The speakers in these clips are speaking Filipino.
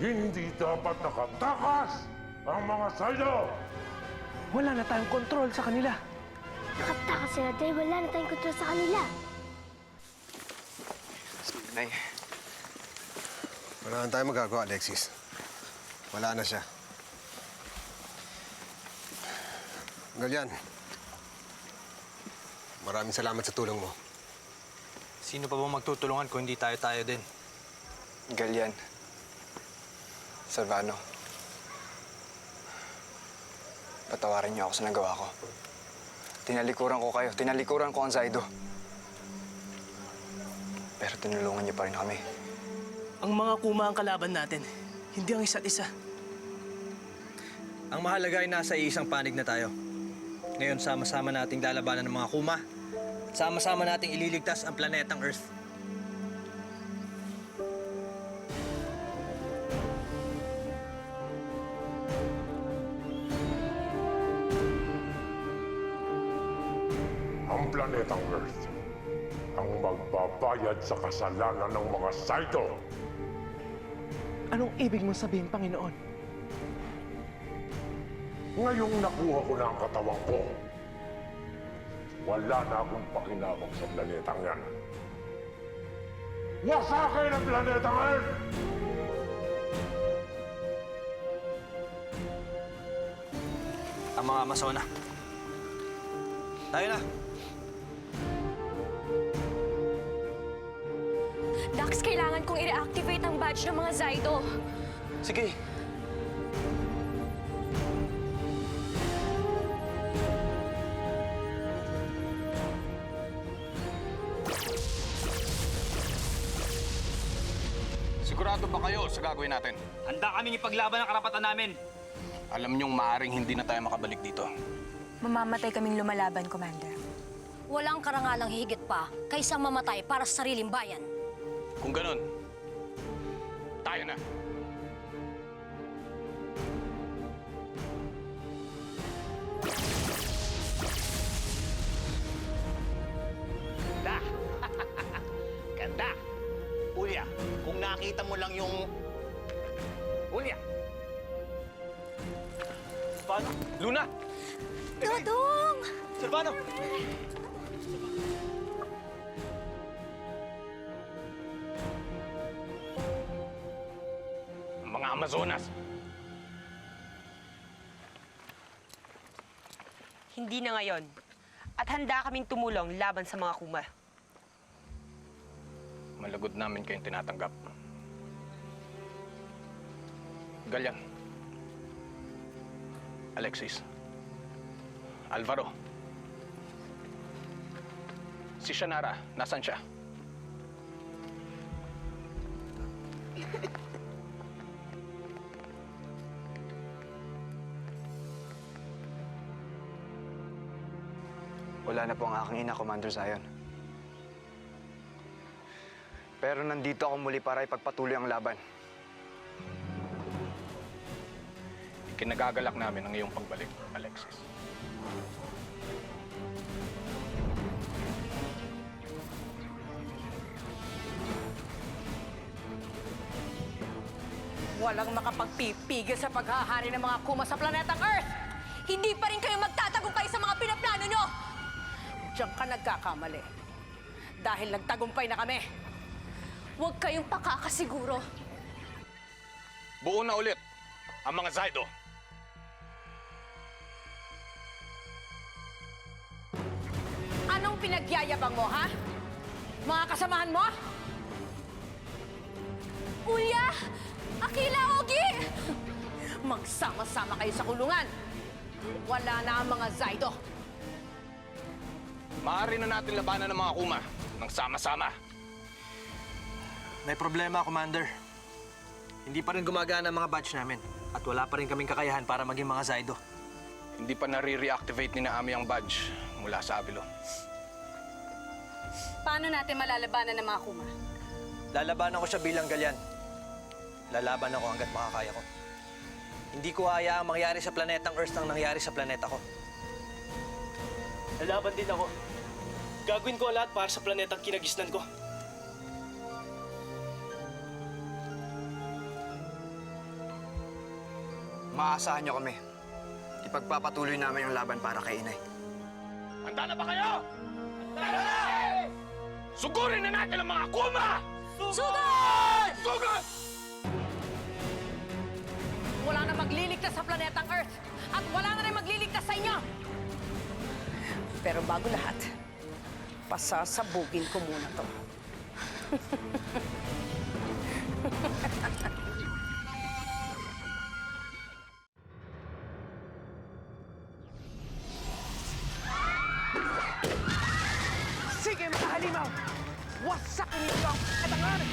Hindi dapat nakatakas ang mga Saido! Wala na tayong kontrol sa kanila. Nakatakas sila dahil wala na tayong kontrol sa kanila. Nay, Wala na tayong magagawa, Alexis. Wala na siya. Galyan, maraming salamat sa tulong mo. Sino pa bang magtutulungan kung hindi tayo din? Galyan, Silvano, patawarin niyo ako sa nagawa ko. Tinalikuran ko kayo, tinalikuran ko ang Zaido. Pero tinulungan niyo pa rin kami. Ang mga kuma ang kalaban natin, hindi ang isa't isa. Ang mahalaga ay nasa iisang panig na tayo. Ngayon, sama-sama nating lalabanan ng mga kuma. Sama-sama nating ililigtas ang planetang Earth. Ang planetang Earth ang magbabayad sa kasalanan ng mga Saido. Anong ibig mong sabihin, Panginoon? Ngayong nakuha ko na ang katawan ko, wala na akong pakinabang sa planetang yan. Wasakin ang planetang Earth! Ang mga Amazona. Tayo na! Dax, kailangan kong i-reactivate ang badge ng mga Zaido. Sige! Sigurado ba kayo sa gagawin natin? Handa kaming ipaglaban ang karapatan namin. Alam niyong maaring hindi na tayo makabalik dito. Mamamatay kaming lumalaban, Commander. Walang karangalang higit pa kaysa mamatay para sa sariling bayan. Kung ganun, tayo na. Ganda! Ganda! Ulya, kung nakita mo lang yung... Ulya! Paano? Luna! Dodong! Silvano! Mga Amazonas! Hindi na ngayon. At handa kaming tumulong laban sa mga kuma. Malagod namin kayong tinatanggap. Galyan. Alexis. Alvaro. Si Shannara, nasan siya? Wala na po ang aking ina, Commander Zion. Pero nandito ako muli para ipagpatuloy ang laban. Ikinagagalak namin ang iyong pagbalik, Alexis. Walang makapagpipigil sa paghahari ng mga kuma sa planetang Earth! Hindi pa rin kayo magtatagumpay sa mga pinaplano nyo! Diyan ka nagkakamali. Dahil nagtagumpay na kami. Huwag kayong pakakasiguro. Buo na ulit ang mga Zaido. Anong pinagyayabang mo, ha? Mga kasamahan mo? Ulya! Akila, Ogi! Magsama-sama kayo sa kulungan. Wala na ang mga Zaido. Maaari na natin labanan ng mga kuma ng sama-sama. May problema, Commander. Hindi pa rin gumagana ang mga badge namin. At wala pa rin kaming kakayahan para maging mga Zaido. Hindi pa nare-reactivate ni Naami ang badge mula sa Avilo. Paano natin malalabanan ng mga kuma? Lalabanan ko siya bilang Galyan. Lalaban ako hanggat makakaya ko. Hindi ko hayaang mangyari sa planetang Earth ang nangyari sa planeta ko. Lalaban din ako. Gagawin ko ang lahat para sa planetang kinagisnan ko. Maasahan niyo kami. Ipagpapatuloy namin ang laban para kay Inay. Handa na ba kayo? Handa na! Sugurin na natin ang mga kuma! Sugod! Sugod! Wala na magliligtas sa planetang Earth at wala na rin magliligtas sa inyo. Pero bago lahat, pasasabugin ko muna to. Sige, mga halimaw! Wasakin ninyo ang katangan!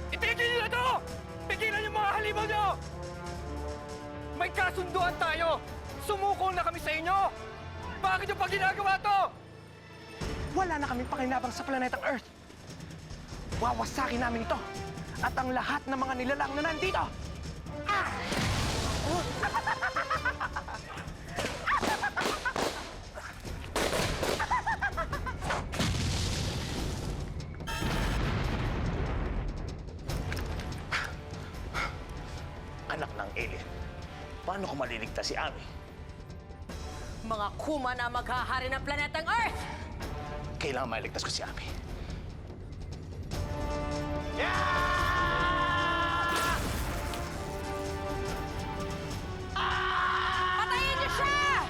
Itigil niyo ito! Pigilan yung mga halimaw niyo! May kasunduan tayo! Sumuko na kami sa inyo! Bakit yung pag ginagawa to? Wala na kaming pakinabang sa planetang Earth. Wawasakin namin ito at ang lahat ng mga nilalang na nandito. Ah! Anak ng alien, paano ko maliligtas si Ami? Mga kuma na maghahari ng planetang Earth! Kailangan mailigtas ko si Ami. Patayin niyo siya!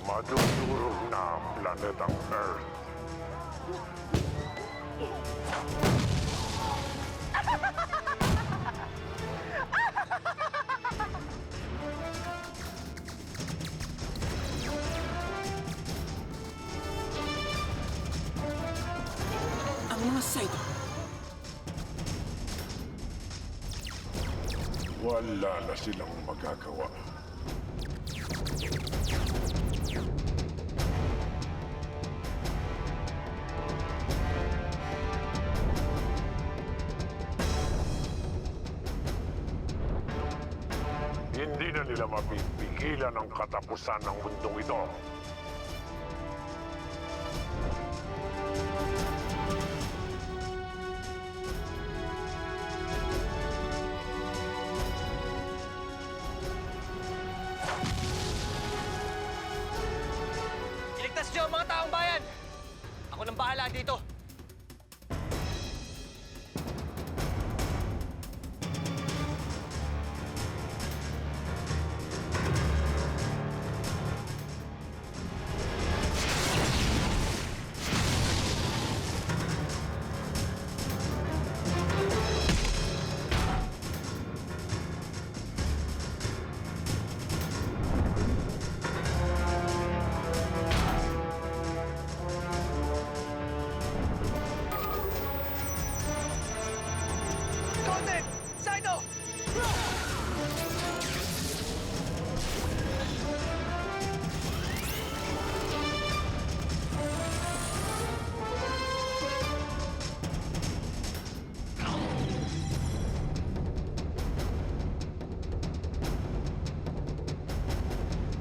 Madudurog na ang planetang Earth. Ang mga Saido. Wala na silang magagawa. Hindi na nila mapipigilan ang katapusan ng mundong ito. Iligtas niyo ang mga taong bayan! Ako nang bahala dito. Golden! Saido!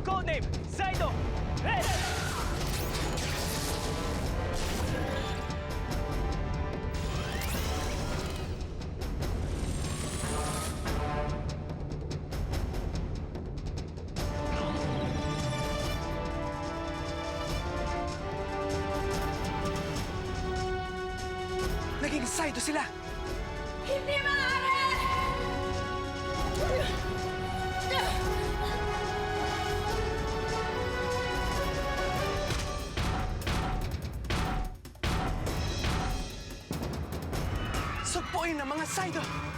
Codename Saido! Naging Saido sila! Hindi maaari! kabuuin ng mga Sidon.